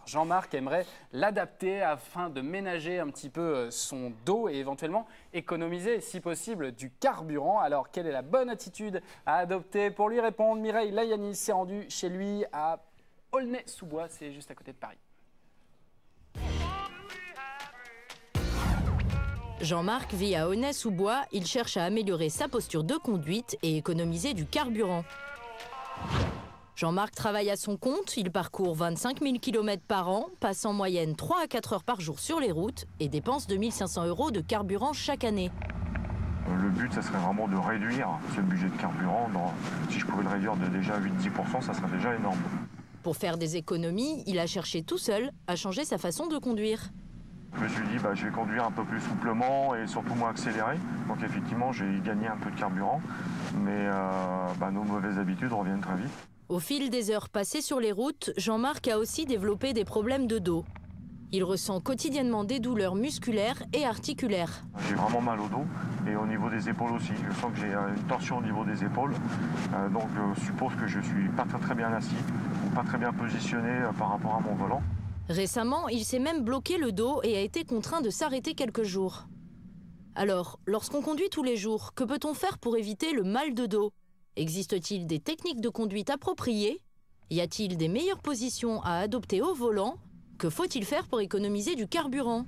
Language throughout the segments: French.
Jean-Marc aimerait l'adapter afin de ménager un petit peu son dos et éventuellement économiser, si possible, du carburant. Alors, quelle est la bonne attitude à adopter? Pour lui répondre, Mireille Layani s'est rendue chez lui à Aulnay-sous-Bois, c'est juste à côté de Paris. Jean-Marc vit à Aulnay-sous-Bois. Il cherche à améliorer sa posture de conduite et économiser du carburant. Jean-Marc travaille à son compte, il parcourt 25 000 km par an, passe en moyenne 3 à 4 heures par jour sur les routes et dépense 2 500 € de carburant chaque année. Le but, ça serait vraiment de réduire ce budget de carburant. Si je pouvais le réduire de déjà 8-10%, ça serait déjà énorme. Pour faire des économies, il a cherché tout seul à changer sa façon de conduire. Je me suis dit, je vais conduire un peu plus souplement et surtout moins accéléré. Donc effectivement, j'ai gagné un peu de carburant, mais nos mauvaises habitudes reviennent très vite. Au fil des heures passées sur les routes, Jean-Marc a aussi développé des problèmes de dos. Il ressent quotidiennement des douleurs musculaires et articulaires. J'ai vraiment mal au dos et au niveau des épaules aussi. Je sens que j'ai une torsion au niveau des épaules. Donc je suppose que je suis pas très bien assis ou pas très bien positionné par rapport à mon volant. Récemment, il s'est même bloqué le dos et a été contraint de s'arrêter quelques jours. Alors, lorsqu'on conduit tous les jours, que peut-on faire pour éviter le mal de dos ? Existe-t-il des techniques de conduite appropriées? Y a-t-il des meilleures positions à adopter au volant? Que faut-il faire pour économiser du carburant?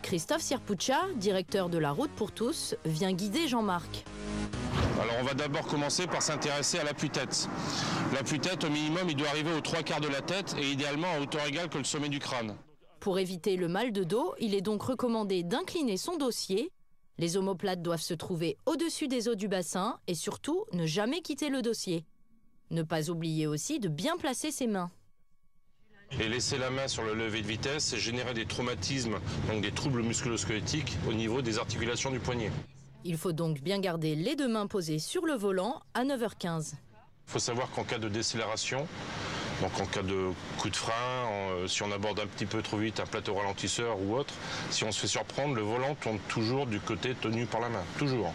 Christophe Sirpuccia, directeur de La Route pour tous, vient guider Jean-Marc. Alors on va d'abord commencer par s'intéresser à l'appui-tête. L'appui-tête, au minimum, il doit arriver aux 3/4 de la tête et idéalement à hauteur égale que le sommet du crâne. Pour éviter le mal de dos, il est donc recommandé d'incliner son dossier. Les omoplates doivent se trouver au-dessus des os du bassin et surtout ne jamais quitter le dossier. Ne pas oublier aussi de bien placer ses mains. Et laisser la main sur le lever de vitesse, c'est générer des traumatismes, donc des troubles musculo-squelettiques au niveau des articulations du poignet. Il faut donc bien garder les deux mains posées sur le volant à 9h15. Il faut savoir qu'en cas de décélération, donc en cas de coup de frein, si on aborde un petit peu trop vite un plateau ralentisseur ou autre, si on se fait surprendre, le volant tourne toujours du côté tenu par la main, toujours.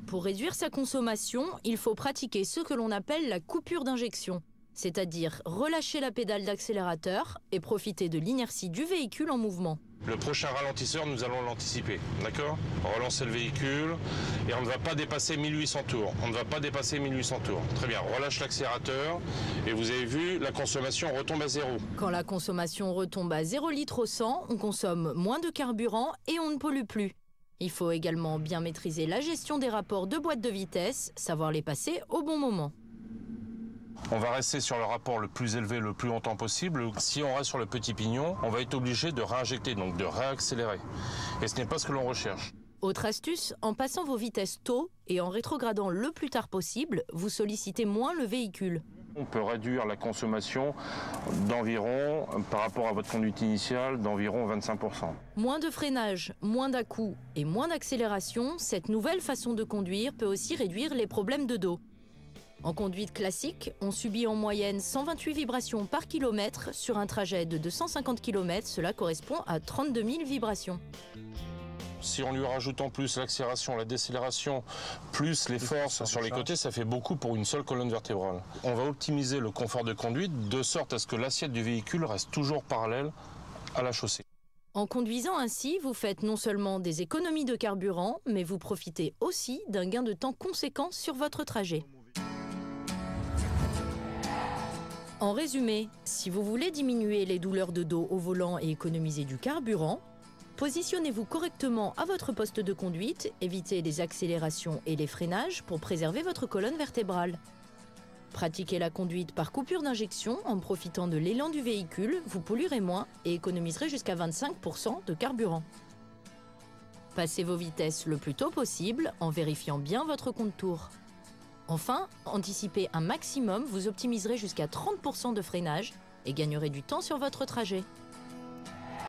Pour réduire sa consommation, il faut pratiquer ce que l'on appelle la coupure d'injection, c'est-à-dire relâcher la pédale d'accélérateur et profiter de l'inertie du véhicule en mouvement. Le prochain ralentisseur, nous allons l'anticiper, d'accord? Relancer le véhicule et on ne va pas dépasser 1800 tours. On ne va pas dépasser 1800 tours. Très bien, relâche l'accélérateur et vous avez vu, la consommation retombe à 0. Quand la consommation retombe à 0 litre au 100, on consomme moins de carburant et on ne pollue plus. Il faut également bien maîtriser la gestion des rapports de boîte de vitesse, savoir les passer au bon moment. On va rester sur le rapport le plus élevé le plus longtemps possible. Si on reste sur le petit pignon, on va être obligé de réinjecter, donc de réaccélérer. Et ce n'est pas ce que l'on recherche. Autre astuce, en passant vos vitesses tôt et en rétrogradant le plus tard possible, vous sollicitez moins le véhicule. On peut réduire la consommation d'environ, par rapport à votre conduite initiale, d'environ 25%. Moins de freinage, moins d'à-coups et moins d'accélération, cette nouvelle façon de conduire peut aussi réduire les problèmes de dos. En conduite classique, on subit en moyenne 128 vibrations par kilomètre. Sur un trajet de 250 km, cela correspond à 32 000 vibrations. Si on lui rajoute en plus l'accélération, la décélération, plus les forces sur les côtés, ça fait beaucoup pour une seule colonne vertébrale. On va optimiser le confort de conduite de sorte à ce que l'assiette du véhicule reste toujours parallèle à la chaussée. En conduisant ainsi, vous faites non seulement des économies de carburant, mais vous profitez aussi d'un gain de temps conséquent sur votre trajet. En résumé, si vous voulez diminuer les douleurs de dos au volant et économiser du carburant, positionnez-vous correctement à votre poste de conduite, évitez les accélérations et les freinages pour préserver votre colonne vertébrale. Pratiquez la conduite par coupure d'injection en profitant de l'élan du véhicule, vous polluerez moins et économiserez jusqu'à 25% de carburant. Passez vos vitesses le plus tôt possible en vérifiant bien votre compte-tours. Enfin, anticipez un maximum, vous optimiserez jusqu'à 30% de freinage et gagnerez du temps sur votre trajet.